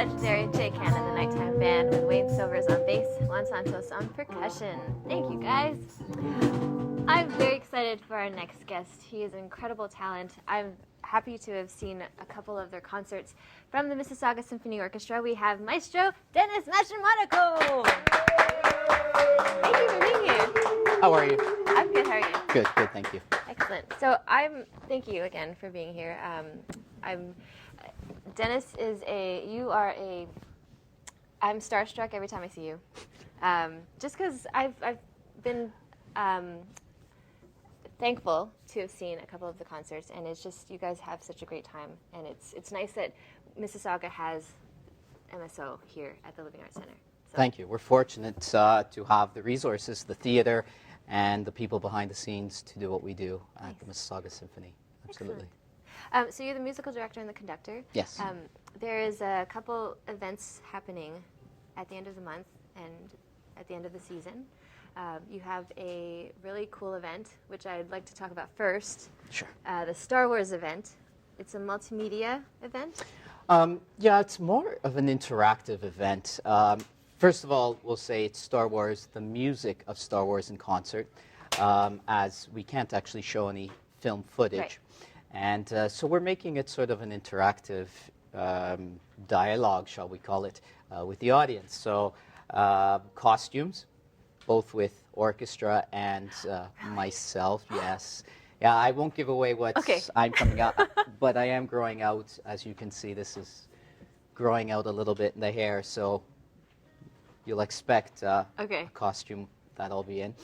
legendary J. Kana and the Nighttime Band with Wayne Silvers on bass, Juan Santos on percussion. Thank you, guys. I'm very excited for our next guest. He is an incredible talent. I'm happy to have seen a couple of their concerts. From the Mississauga Symphony Orchestra, we have Maestro Mastromonaco. Thank you for being here. How are you? I'm good. How are you? Good, thank you. Excellent. So thank you again for being here. Dennis I'm starstruck every time I see you. Just because I've been thankful to have seen a couple of the concerts, and it's just, you guys have such a great time, and it's nice that Mississauga has MSO here at the Living Arts Center. So. Thank you. We're fortunate to have the resources, the theater, and the people behind the scenes to do what we do at the Mississauga Symphony. Absolutely. So you're the musical director and the conductor. Yes. There is a couple events happening at the end of the month and at the end of the season. You have a really cool event, which I'd like to talk about first. Sure. The Star Wars event. It's a multimedia event. Yeah, it's more of an interactive event. First of all, we'll say it's Star Wars, the music of Star Wars in concert, as we can't actually show any film footage. Right. And so we're making it sort of an interactive dialogue, shall we call it, with the audience. So costumes, both with orchestra and myself, yes. Yeah, I won't give away what I'm coming out, but I am growing out. As you can see, this is growing out a little bit in the hair, so you'll expect a costume that I'll be in.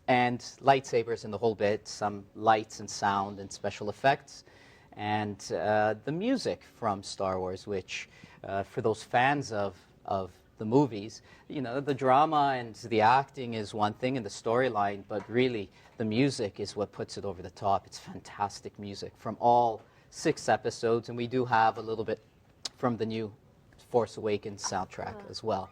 And lightsabers in the whole bit, some lights and sound and special effects, and the music from Star Wars, which for those fans of the movies, you know, the drama and the acting is one thing and the storyline, but really the music is what puts it over the top. It's fantastic music from all 6 episodes, and we do have a little bit from the new Force Awakens soundtrack as well.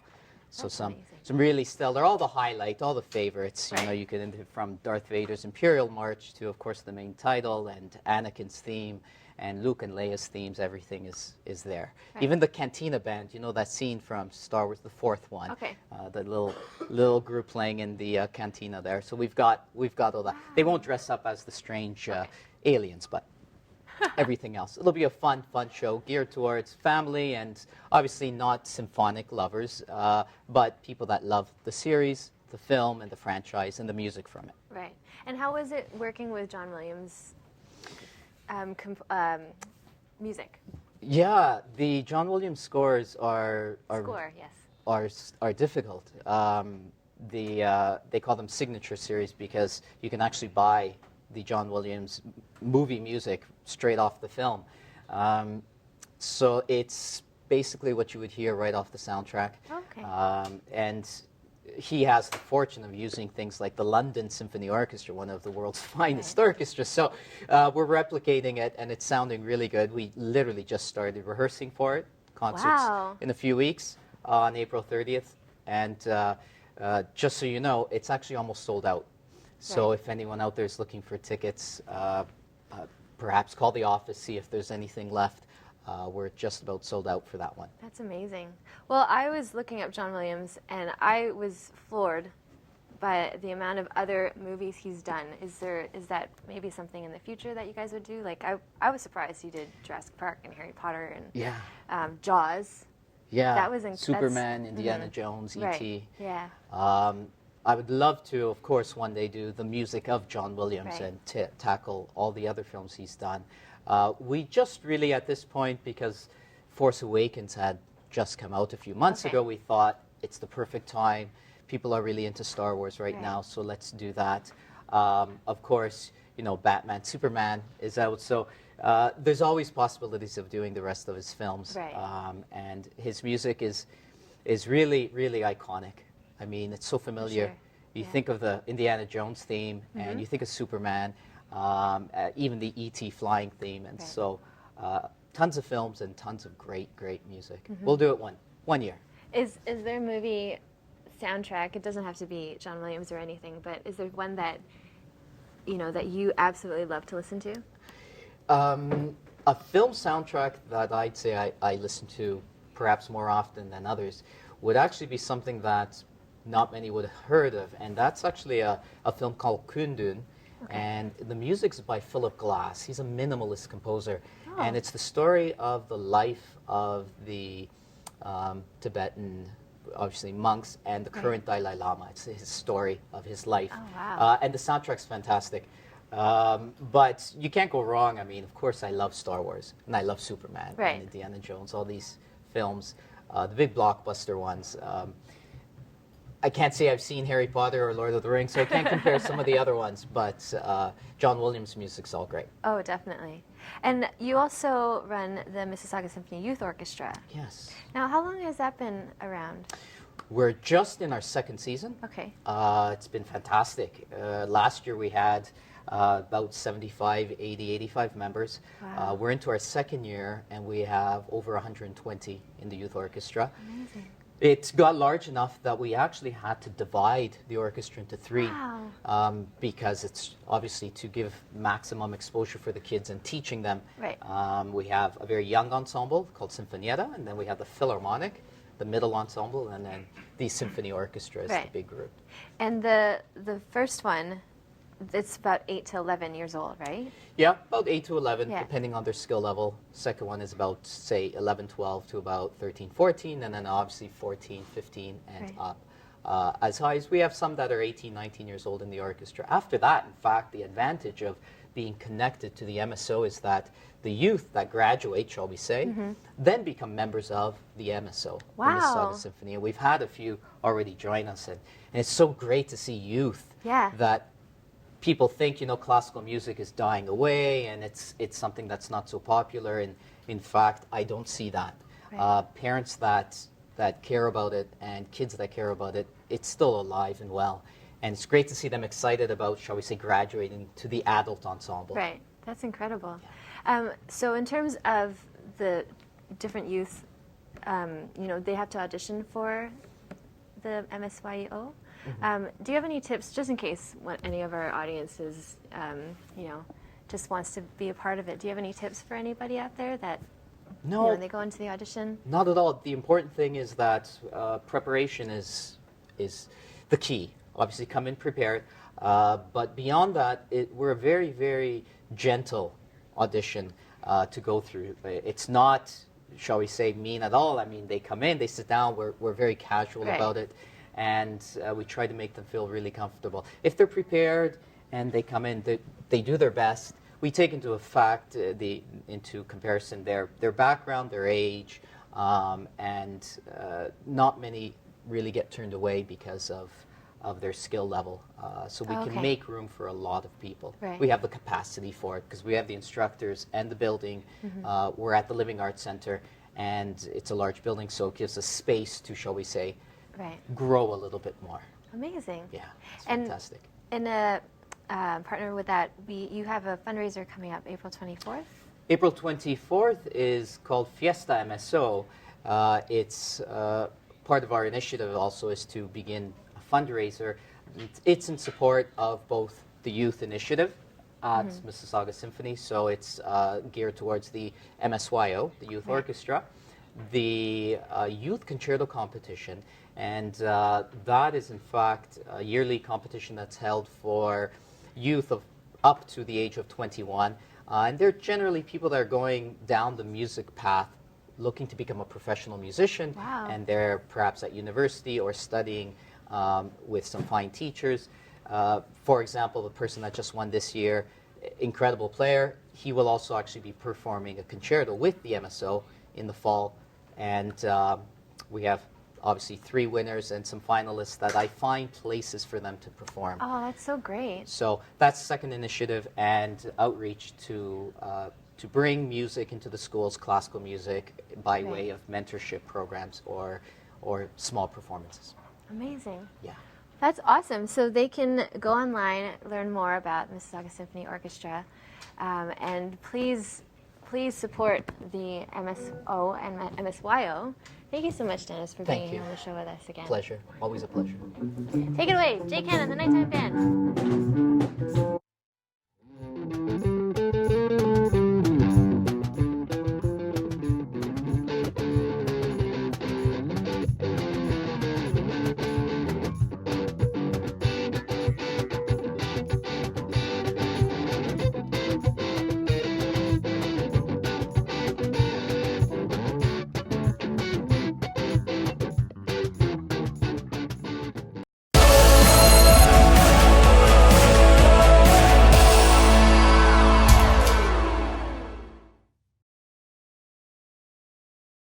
So some really stellar, all the highlight, all the favorites. You know, you can from Darth Vader's Imperial March to, of course, the main title and Anakin's theme and Luke and Leia's themes. Everything is there. Right. Even the Cantina band. You know that scene from Star Wars, the 4th one. Okay. The little group playing in the cantina there. So we've got all that. Wow. They won't dress up as the strange aliens, but. Everything else. It'll be a fun show geared towards family and obviously not symphonic lovers, but people that love the series, the film, and the franchise, and the music from it. Right. And how was it working with John Williams' music? Yeah, the John Williams scores are difficult. They call them signature series because you can actually buy the John Williams movie music straight off the film. So it's basically what you would hear right off the soundtrack. Okay. And he has the fortune of using things like the London Symphony Orchestra, one of the world's finest orchestras. So we're replicating it, and it's sounding really good. We literally just started rehearsing for it. Concerts in a few weeks on April 30th. And just so you know, it's actually almost sold out. So if anyone out there is looking for tickets, perhaps call the office, see if there's anything left. We're just about sold out for that one. That's amazing. Well, I was looking up John Williams, and I was floored by the amount of other movies he's done. Is that maybe something in the future that you guys would do? Like, I was surprised you did Jurassic Park and Harry Potter and Jaws. Yeah, that was Superman, Indiana Jones, E.T. Yeah. I would love to, of course, one day do the music of John Williams and tackle all the other films he's done. We just really, at this point, because Force Awakens had just come out a few months ago, we thought it's the perfect time. People are really into Star Wars right now, so let's do that. Of course, you know, Batman, Superman is out, so there's always possibilities of doing the rest of his films. And his music is really, really iconic. I mean, it's so familiar. Sure. You think of the Indiana Jones theme, and you think of Superman, even the E.T. flying theme, and so tons of films and tons of great music. We'll do it one year. Is there a movie soundtrack? It doesn't have to be John Williams or anything, but is there one that you absolutely love to listen to? A film soundtrack that I'd say I listen to perhaps more often than others would actually be something that not many would have heard of, and that's actually a film called Kundun, and the music's by Philip Glass. He's a minimalist composer, and it's the story of the life of the Tibetan, obviously, monks and the current Dalai Lama. It's his story of his life. Oh, wow. And the soundtrack's fantastic. But you can't go wrong. I mean, of course, I love Star Wars, and I love Superman and Indiana Jones, all these films, the big blockbuster ones. I can't say I've seen Harry Potter or Lord of the Rings, so I can't compare some of the other ones, but John Williams' music's all great. Oh, definitely. And you also run the Mississauga Symphony Youth Orchestra. Yes. Now, how long has that been around? We're just in our second season. Okay. It's been fantastic. Last year we had about 75, 80, 85 members. Wow. We're into our second year, and we have over 120 in the youth orchestra. Amazing. It got large enough that we actually had to divide the orchestra into three. Wow. Because it's obviously to give maximum exposure for the kids and teaching them. Right. We have a very young ensemble called Sinfonietta, and then we have the Philharmonic, the middle ensemble, and then the symphony orchestra is the big group. And the first one, it's about 8 to 11 years old, right? Yeah, about 8 to 11, depending on their skill level. Second one is about, say, 11, 12 to about 13, 14, and then obviously 14, 15, and up. As high as we have some that are 18, 19 years old in the orchestra. After that, in fact, the advantage of being connected to the MSO is that the youth that graduate, shall we say, then become members of the MSO, the Mississauga Symphony. And we've had a few already join us, and it's so great to see youth that people think, you know, classical music is dying away and it's something that's not so popular. And in fact, I don't see that. Parents that care about it and kids that care about it, it's still alive and well. And it's great to see them excited about, shall we say, graduating to the adult ensemble. Right. That's incredible. So in terms of the different youth, you know, they have to audition for the MSYO. Do you have any tips, just in case any of our audiences, you know, just wants to be a part of it? Do you have any tips for anybody out there that, you know, when they go into the audition? Not at all. The important thing is that preparation is the key. Obviously, come in prepared. But beyond that, we're a very, very gentle audition to go through. It's not, shall we say, mean at all. I mean, they come in, they sit down. We're very casual about it. And we try to make them feel really comfortable. If they're prepared and they come in, they do their best. We take into effect, into comparison, their background, their age, and not many really get turned away because of their skill level. So we can make room for a lot of people. We have the capacity for it because we have the instructors and the building. We're at the Living Arts Center, and it's a large building, so it gives us space to, shall we say, grow a little bit more. Amazing. Yeah, it's fantastic. And partner with that, you have a fundraiser coming up April 24th? April 24th is called Fiesta MSO. It's part of our initiative also is to begin a fundraiser. It's in support of both the youth initiative at Mississauga Symphony, so it's geared towards the MSYO, the youth orchestra, the youth concerto competition, and that is in fact a yearly competition that's held for youth of up to the age of 21, and they're generally people that are going down the music path looking to become a professional musician, and they're perhaps at university or studying with some fine teachers. For example, the person that just won this year, incredible player, he will also actually be performing a concerto with the MSO in the fall, and we have obviously 3 winners and some finalists that I find places for them to perform. Oh, that's so great. So that's the second initiative, and outreach to bring music into the schools, classical music, by way of mentorship programs or small performances. Amazing. Yeah. That's awesome. So they can go online, learn more about Mississauga Symphony Orchestra, and please support the MSO and MSYO. Thank you so much, Dennis, for being here on the show with us again. Pleasure. Always a pleasure. Take it away, Jay Kana, the Nighttime Band.